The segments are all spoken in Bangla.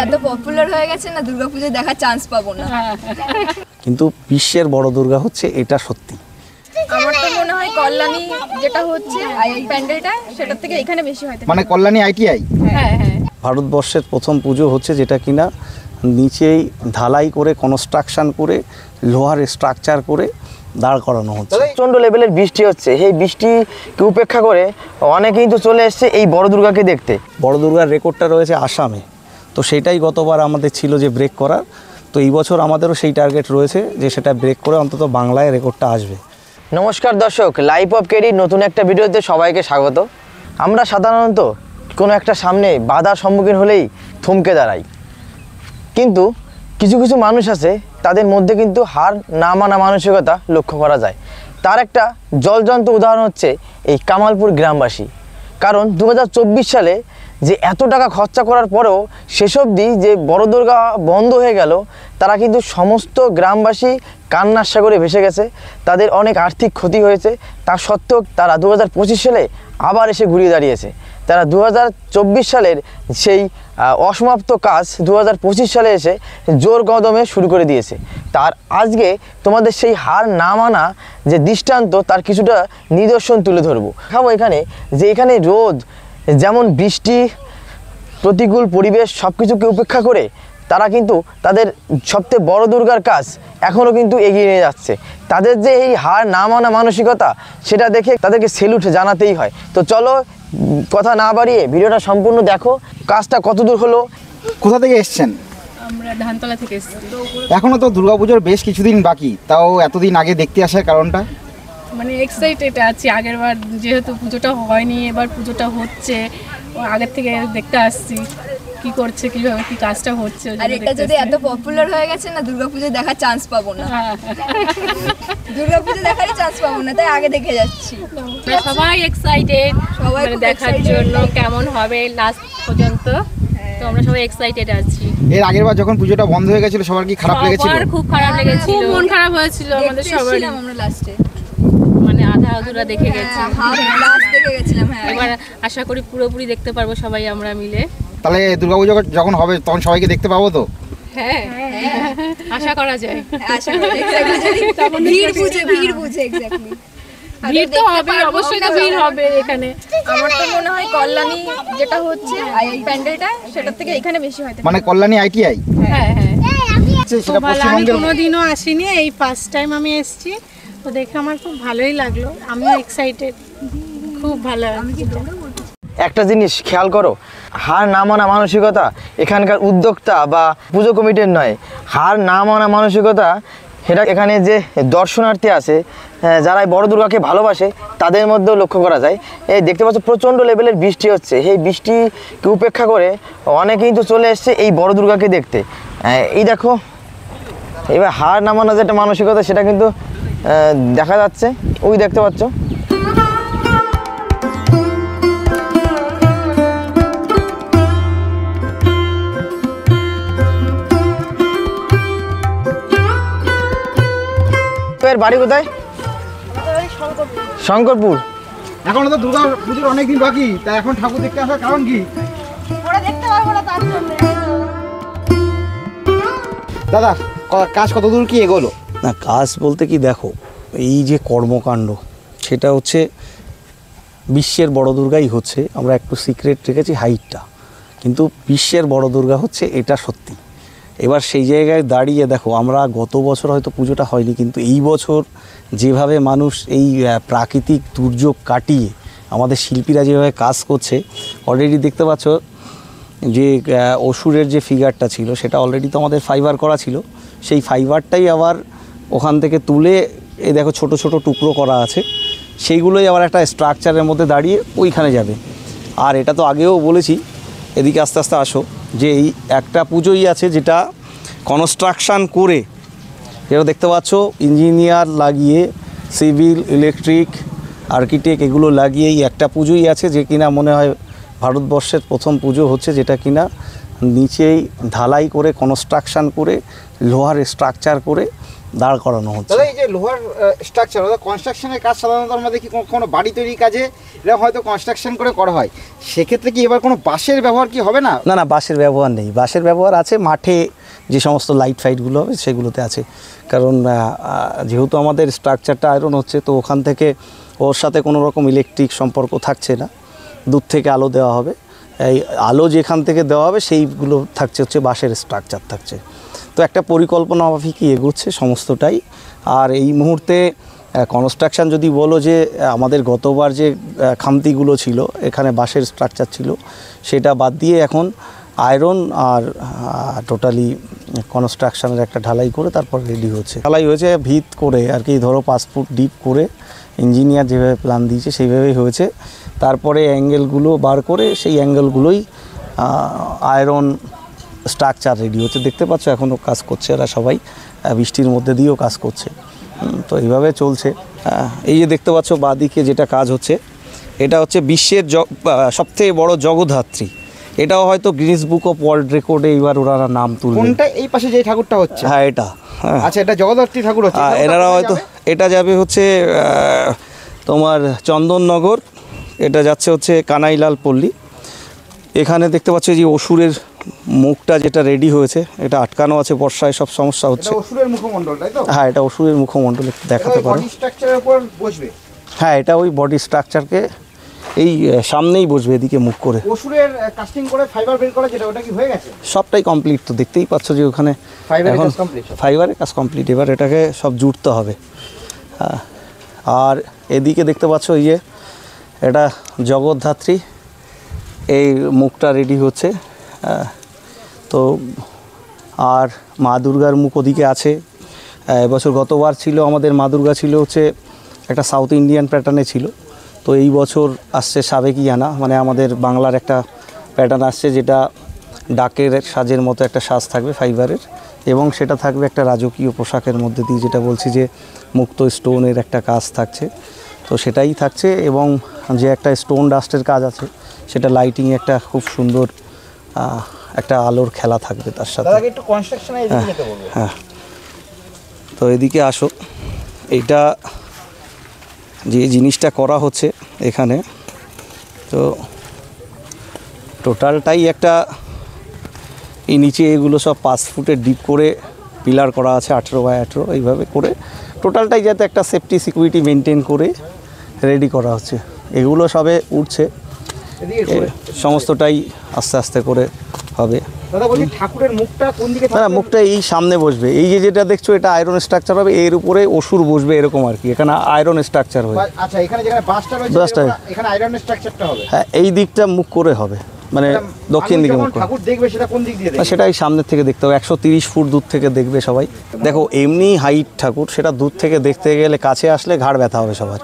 এত পপুলার হয়ে গেছে না, দুর্গাপূজায় দেখার চান্স পাবো না। কিন্তু বিশ্বের বড় দুর্গা হচ্ছে, এটা সত্যি। আমার তো মনে হয় কল্যাণী যেটা হচ্ছে প্যান্ডেলটা, সেটার থেকে এখানে বেশি হয়। মানে কল্যাণী আইটিআই। হ্যাঁ হ্যাঁ, ভারতবর্ষের প্রথম পুজো হচ্ছে যেটা কিনা নিচেই ঢালাই করে কনস্ট্রাকশন করে লোহার স্ট্রাকচার করে দাঁড় করানো হচ্ছে। প্রচণ্ড লেভেলের বৃষ্টি হচ্ছে, সেই বৃষ্টিকে উপেক্ষা করে অনেকে কিন্তু চলে এসছে এই বড় দুর্গাকে দেখতে। বড় দুর্গার রেকর্ডটা রয়েছে আসামে, তো সেটাই গতবার আমাদের ছিল যে ব্রেক করার। তো এই বছর আমাদেরও সেই টার্গেট রয়েছে যে সেটা ব্রেক করে অন্তত বাংলায় রেকর্ডটা আসবে। নমস্কার দর্শক, লাইফ অফ কেরি নতুন একটা ভিডিওতে সবাইকে স্বাগত। আমরা সাধারণত কোনো একটা সামনে বাধার সম্মুখীন হলেই থমকে দাঁড়াই, কিন্তু কিছু কিছু মানুষ আছে তাদের মধ্যে কিন্তু হার না মানা মানসিকতা লক্ষ্য করা যায়। তার একটা জলজন্ত উদাহরণ হচ্ছে এই কামালপুর গ্রামবাসী। কারণ 2024 সালে যে এত টাকা খরচা করার পরেও শেষ অবধি যে বড় দুর্গা বন্ধ হয়ে গেল, তারা কিন্তু সমস্ত গ্রামবাসী কান্নার সাগরে ভেসে গেছে। তাদের অনেক আর্থিক ক্ষতি হয়েছে, তা সত্ত্বেও তারা 2025 সালে আবার এসে ঘুরিয়ে দাঁড়িয়েছে। তারা 2024 সালের সেই অসমাপ্ত কাজ 2025 সালে এসে জোর কদমে শুরু করে দিয়েছে। তার আজকে তোমাদের সেই হার না মানা যে দৃষ্টান্ত, তার কিছুটা নিদর্শন তুলে ধরবো। দেখাবো এখানে যে এখানে রোদ, যেমন বৃষ্টি, প্রতিকূল পরিবেশ সব কিছুকে উপেক্ষা করে তারা কিন্তু তাদের সবচেয়ে বড় দুর্গার কাজ এখনও কিন্তু এগিয়ে নিয়ে যাচ্ছে। তাদের যে এই হার না মানা মানসিকতা, সেটা দেখে তাদেরকে সেলুট জানাতেই হয়। তো চলো কথা না বাড়িয়ে ভিডিওটা সম্পূর্ণ দেখো, কাজটা কতদূর হলো। কোথা থেকে এসছেন? আমরা ধানতলা থেকে এসেছি। এখনো তো দুর্গাপুজোর বেশ কিছুদিন বাকি, তাও এতদিন আগে দেখতে আসার কারণটা? মানে এক্সাইটেড আছি, আগের বার যেহেতু পুজোটা হয়নি, এবার পুজোটা হচ্ছে, আগের থেকে দেখতে আসছি কি করছে, কিভাবে কি কাজটা হচ্ছে। আর এটা যদি এত পপুলার হয়ে গেছে না, দুর্গাপূজায় দেখার চান্স পাবো না। দুর্গাপূজা দেখারই চান্স পাবো না, তাই আগে দেখে যাচ্ছি। সবাই এক্সাইটেড সবাই মানে দেখার জন্য কেমন হবে লাস্ট পর্যন্ত। তো আমরা সবাই এক্সাইটেড আছি। এর আগের বার যখন পুজোটা বন্ধ হয়ে গেছিল সবার কি খারাপ লেগেছিল? সবার খুব খারাপ লেগেছিল, মন খারাপ হয়েছিল আমাদের সবার। আমরা লাস্টে মানে আধা আধুরা দেখে গেছি, লাস্ট দেখে গেছিলাম। হ্যাঁ, এবার আশা করি পুরোপুরি দেখতে পারবো সবাই আমরা মিলে। তাহলে দুর্গাপুজো যখন হবে তখন সবাইকে দেখতে পাবো তো? হ্যাঁ, আশা করা যায়। আশা করি ভিড় বুঝে এক্স্যাক্টলি ভিড় তো হবে, অবশ্যই তো ভিড় হবে এখানে। আমার তো মনে হয় কল্যাণী যেটা হচ্ছে প্যান্ডেলটা, সেটার থেকে এখানে বেশি হয়। মানে কল্যাণী আইটিআই। হ্যাঁ হ্যাঁ, সেটা আমি পশ্চিমবঙ্গের কোনোদিনও আসিনি, এই ফার্স্ট টাইম আমি এসেছি। তো দেখে আমার খুব ভালোই লাগলো, আমিও এক্সাইটেড, খুব ভালো লাগছে। একটা জিনিস খেয়াল করো, হার না মানা মানসিকতা এখানকার উদ্যোক্তা বা পুজো কমিটির নয়। হার না মানা মানসিকতা সেটা এখানে যে দর্শনার্থী আছে, যারা এই বড় দুর্গাকে ভালোবাসে, তাদের মধ্যেও লক্ষ্য করা যায়। এই দেখতে পাচ্ছ প্রচণ্ড লেভেলের বৃষ্টি হচ্ছে, সেই বৃষ্টিকে উপেক্ষা করে অনেকেই তো চলে এসছে এই বড় দুর্গাকে দেখতে। এই দেখো, এবার হার না মানা যেটা মানসিকতা, সেটা কিন্তু দেখা যাচ্ছে, ওই দেখতে পাচ্ছ। এর বাড়ি কোথায়? শঙ্করপুর। এখনো তো দুর্গা পুজোর অনেকদিন বাকি, তা এখন ঠাকুর দেখতে আসার কারণ কি? দাদা, কাজ কতদূর কি এগোলো? না, কাজ বলতে কি, দেখো এই যে কর্মকাণ্ড, সেটা হচ্ছে বিশ্বের বড় দুর্গাই হচ্ছে। আমরা একটু সিক্রেট রেখেছি হাইটটা, কিন্তু বিশ্বের বড় দুর্গা হচ্ছে, এটা সত্যি। এবার সেই জায়গায় দাঁড়িয়ে দেখো, আমরা গত বছর হয়তো পুজোটা হয়নি, কিন্তু এই বছর যেভাবে মানুষ এই প্রাকৃতিক দুর্যোগ কাটিয়ে আমাদের শিল্পীরা যেভাবে কাজ করছে, অলরেডি দেখতে পাচ্ছ যে অসুরের যে ফিগারটা ছিল সেটা অলরেডি তো আমাদের ফাইবার করা ছিল। সেই ফাইবারটাই আবার ওখান থেকে তুলে এই দেখো ছোট ছোট টুকরো করা আছে, সেইগুলোই আবার একটা স্ট্রাকচারের মধ্যে দাঁড়িয়ে ওইখানে যাবে। আর এটা তো আগেও বলেছি, এদিকে আস্তে আস্তে আসো, যে এই একটা পুজোই আছে যেটা কনস্ট্রাকশান করে, যেটা দেখতে পাচ্ছ ইঞ্জিনিয়ার লাগিয়ে, সিভিল, ইলেকট্রিক, আর্কিটেক্ট এগুলো লাগিয়েই একটা পুজোই আছে, যে কিনা মনে হয় ভারতবর্ষের প্রথম পুজো হচ্ছে, যেটা কিনা নিচেই ঢালাই করে কনস্ট্রাকশান করে লোহার স্ট্রাকচার করে দাঁড় করানো হচ্ছে। দাদা এই যে লোহার স্ট্রাকচার অর্থাৎ কনস্ট্রাকশনের কাজ সাধারণত আমাদের কি কোনো বাড়ি তৈরির কাজে এরকম হয়তো কনস্ট্রাকশন করে করা হয়, সেক্ষেত্রে কি এবার কোনো বাঁশের ব্যবহার কি হবে না? না না, বাঁশের ব্যবহার নেই। বাঁশের ব্যবহার আছে মাঠে যে সমস্ত লাইট ফাইটগুলো হবে সেগুলোতে আছে, কারণ যেহেতু আমাদের স্ট্রাকচারটা আয়রন হচ্ছে, তো ওখান থেকে ওর সাথে কোনো রকম ইলেকট্রিক সম্পর্ক থাকছে না। দূর থেকে আলো দেওয়া হবে, এই আলো যেখান থেকে দেওয়া হবে সেইগুলো থাকছে হচ্ছে বাঁশের স্ট্রাকচার থাকছে। তো একটা পরিকল্পনা মাফিকই এগোচ্ছে সমস্তটাই। আর এই মুহূর্তে কনস্ট্রাকশন যদি বলো যে আমাদের গতবার যে খামতিগুলো ছিল, এখানে বাঁশের স্ট্রাকচার ছিল, সেটা বাদ দিয়ে এখন আয়রন আর টোটালি কনস্ট্রাকশনের একটা ঢালাই করে তারপর রেডি হচ্ছে। ঢালাই হয়েছে ভিত করে আর কি, ধরো 5 ফুট ডিপ করে ইঞ্জিনিয়ার যেভাবে প্ল্যান দিয়েছে সেইভাবেই হয়েছে। তারপরে অ্যাঙ্গেলগুলো বার করে সেই অ্যাঙ্গেলগুলোই আয়রন স্ট্রাকচার রেডি হচ্ছে। দেখতে পাচ্ছ এখনও কাজ করছে এরা সবাই, বৃষ্টির মধ্যে দিয়েও কাজ করছে। তো এইভাবে চলছে। এই যে দেখতে পাচ্ছ বাঁদিকে যেটা কাজ হচ্ছে, এটা হচ্ছে বিশ্বের সবথেকে বড় জগদ্ধাত্রী। এটাও হয়তো গিনেস বুক অফ ওয়ার্ল্ড রেকর্ডে এবার ওরা নাম তুলবে। কোনটা? এই পাশে যে ঠাকুরটা হচ্ছে? হ্যাঁ এটা। হ্যাঁ আচ্ছা, এটা জগদ্ধাত্রী ঠাকুর হচ্ছে। এনারা হয়তো এটা যাবে হচ্ছে তোমার চন্দননগর, এটা যাচ্ছে হচ্ছে কানাইলাল পল্লী। এখানে দেখতে পাচ্ছ যে অসুরের মুখটা যেটা রেডি হয়েছে, এটা আটকানো আছে, বর্ষায় সব সমস্যা হচ্ছে। এটা অসুরের মুখমণ্ডল, তাই তো? হ্যাঁ এটা অসুরের মুখমণ্ডল, একটু দেখাতে পারো। বডি স্ট্রাকচারের উপর বসবে? হ্যাঁ এটা ওই বডি স্ট্রাকচারকে এই সামনেই বসবে এদিকে মুখ করে। অসুরের কাস্টিং করে ফাইবার বের করা যেটা, ওটা কি হয়ে গেছে? সবটাই কমপ্লিট, তো দেখতেই পাচ্ছ যে ওখানে ফাইবারের এখন কাজ কমপ্লিট। ফাইবারের কাজ কমপ্লিট, এবার এটাকে সব জুড়তে হবে। আর এদিকে দেখতে পাচ্ছ এই যে এটা জগদ্ধাত্রী, এই মুখটা রেডি হচ্ছে। তো আর মা দুর্গার মুখ ওদিকে আছে। এবছর গতবার ছিল আমাদের মা দুর্গা ছিল হচ্ছে একটা সাউথ ইন্ডিয়ান প্যাটার্নে ছিল, তো এই বছর আসছে সাবেকিয়ানা, মানে আমাদের বাংলার একটা প্যাটার্ন আসছে, যেটা ডাকের সাজের মতো একটা সাজ থাকবে ফাইবারের, এবং সেটা থাকবে একটা রাজকীয় পোশাকের মধ্যে দিয়ে, যেটা বলছি যে মুক্ত স্টোনের একটা কাজ থাকছে, তো সেটাই থাকছে। এবং যে একটা স্টোন ডাস্টের কাজ আছে, সেটা লাইটিং একটা খুব সুন্দর একটা আলোর খেলা থাকবে তার সাথে। দাদা একটু কনস্ট্রাকশনে এদিকে যেতে বলবো। হ্যাঁ, তো এদিকে আসো। এইটা যে জিনিসটা করা হচ্ছে এখানে, তো টোটালটাই একটা এই নিচে এগুলো সব 5 ফুটের ডিপ করে পিলার করা আছে 18 বাই 18, এইভাবে করে টোটালটাই যাতে একটা সেফটি সিকিউরিটি মেনটেন করে রেডি করা হচ্ছে। এগুলো সবে উঠছে, সমস্তটাই আস্তে আস্তে করে হবে। দাদা বলি ঠাকুরের মুখটা কোন দিকে না, মুখটা এই সামনে বসবে। এই যে যেটা দেখছো এটা আয়রন স্ট্রাকচার হবে, এর উপরে অসুর বসবে এরকম আর কি, এখানে আয়রন স্ট্রাকচার হবে। আচ্ছা, এখানে যেখানে বাসটা রয়েছে এখানে আয়রন স্ট্রাকচারটা হবে। হ্যাঁ, এই দিকটা মুখ করে হবে, মানে দক্ষিণ দিকে মুখ করে। ঠাকুর দেখবে সেটা কোন দিক দিয়ে দেখবে? সেটাই সামনের থেকে দেখতে হবে, 130 ফুট দূর থেকে দেখবে সবাই। দেখো এমনি হাইট ঠাকুর, সেটা দূর থেকে দেখতে গেলে কাছে আসলে ঘাড় ব্যথা হবে সবার,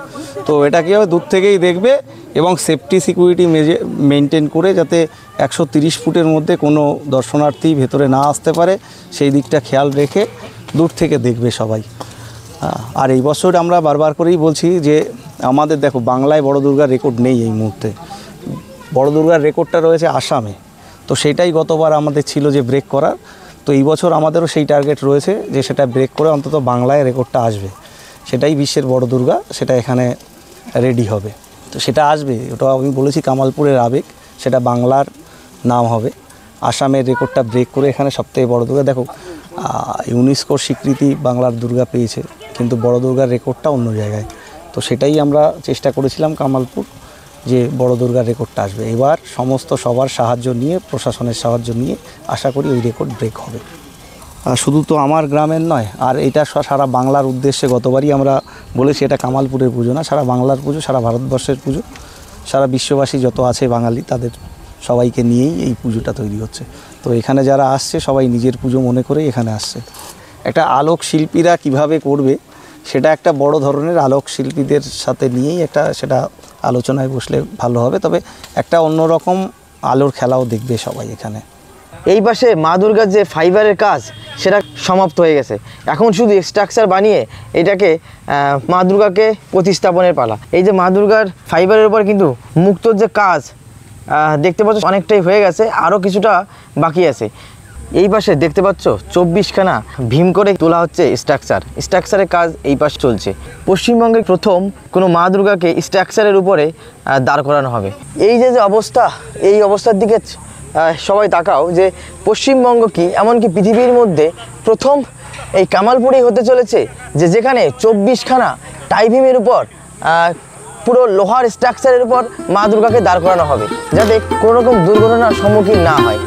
তো এটা কী হবে দূর থেকেই দেখবে, এবং সেফটি সিকিউরিটি মেনটেন করে যাতে 130 ফুটের মধ্যে কোনো দর্শনার্থী ভেতরে না আসতে পারে সেই দিকটা খেয়াল রেখে দূর থেকে দেখবে সবাই। আর এই বছর আমরা বারবার করেই বলছি যে আমাদের দেখো বাংলায় বড় দুর্গার রেকর্ড নেই এই মুহূর্তে, বড় দুর্গার রেকর্ডটা রয়েছে আসামে, তো সেটাই গতবার আমাদের ছিল যে ব্রেক করার। তো এই বছর আমাদেরও সেই টার্গেট রয়েছে যে সেটা ব্রেক করে অন্তত বাংলায় রেকর্ডটা আসবে, সেটাই বিশ্বের বড় দুর্গা, সেটা এখানে রেডি হবে। তো সেটা আসবে, ওটা আমি বলেছি কামালপুরের আবেগ, সেটা বাংলার নাম হবে। আসামের রেকর্ডটা ব্রেক করে এখানে সবথেকে বড় দুর্গা। দেখো ইউনেস্কোর স্বীকৃতি বাংলার দুর্গা পেয়েছে, কিন্তু বড় দুর্গার রেকর্ডটা অন্য জায়গায়, তো সেটাই আমরা চেষ্টা করেছিলাম কামালপুর যে বড় দুর্গার রেকর্ডটা আসবে। এবার সমস্ত সবার সাহায্য নিয়ে, প্রশাসনের সাহায্য নিয়ে আশা করি ওই রেকর্ড ব্রেক হবে। আর শুধু তো আমার গ্রামের নয়, আর এটা সারা বাংলার উদ্দেশ্যে গতবারই আমরা বলেছি এটা কামালপুরের পুজো না, সারা বাংলার পুজো, সারা ভারতবর্ষের পুজো, সারা বিশ্ববাসী যত আছে বাঙালি তাদের সবাইকে নিয়েই এই পুজোটা তৈরি হচ্ছে। তো এখানে যারা আসছে সবাই নিজের পুজো মনে করেই এখানে আসছে। একটা আলোক শিল্পীরা কিভাবে করবে সেটা একটা বড় ধরনের আলোক শিল্পীদের সাথে নিয়েই একটা সেটা আলোচনায় বসলে ভালো হবে, তবে একটা অন্যরকম আলোর খেলাও দেখবে সবাই এখানে। এই পাশে মা দুর্গার যে ফাইবারের কাজ সেটা সমাপ্ত হয়ে গেছে, এখন শুধু স্ট্রাকচার বানিয়ে এটাকে মা দুর্গাকে প্রতিস্থাপনের পালা। এই যে মা দুর্গার ফাইবারের উপর কিন্তু মুক্তোর যে কাজ দেখতে পাচ্ছ অনেকটাই হয়ে গেছে, আরও কিছুটা বাকি আছে। এই পাশে দেখতে পাচ্ছ 24খানা ভীম করে তোলা হচ্ছে স্ট্রাকচারের কাজ এই পাশে চলছে। পশ্চিমবঙ্গে প্রথম কোনো মা দুর্গাকে স্ট্রাকচারের উপরে দাঁড় করানো হবে। এই যে অবস্থা, এই অবস্থার দিকে সবাই তাকাও যে পশ্চিমবঙ্গ কি এমনকি পৃথিবীর মধ্যে প্রথম এই কামালপুরেই হতে চলেছে যেখানে 24খানা টাই ভীমের উপর পুরো লোহার স্ট্রাকচারের উপর মা দুর্গাকে দাঁড় করানো হবে, যাতে কোনো রকম দুর্ঘটনার সম্মুখীন না হয়।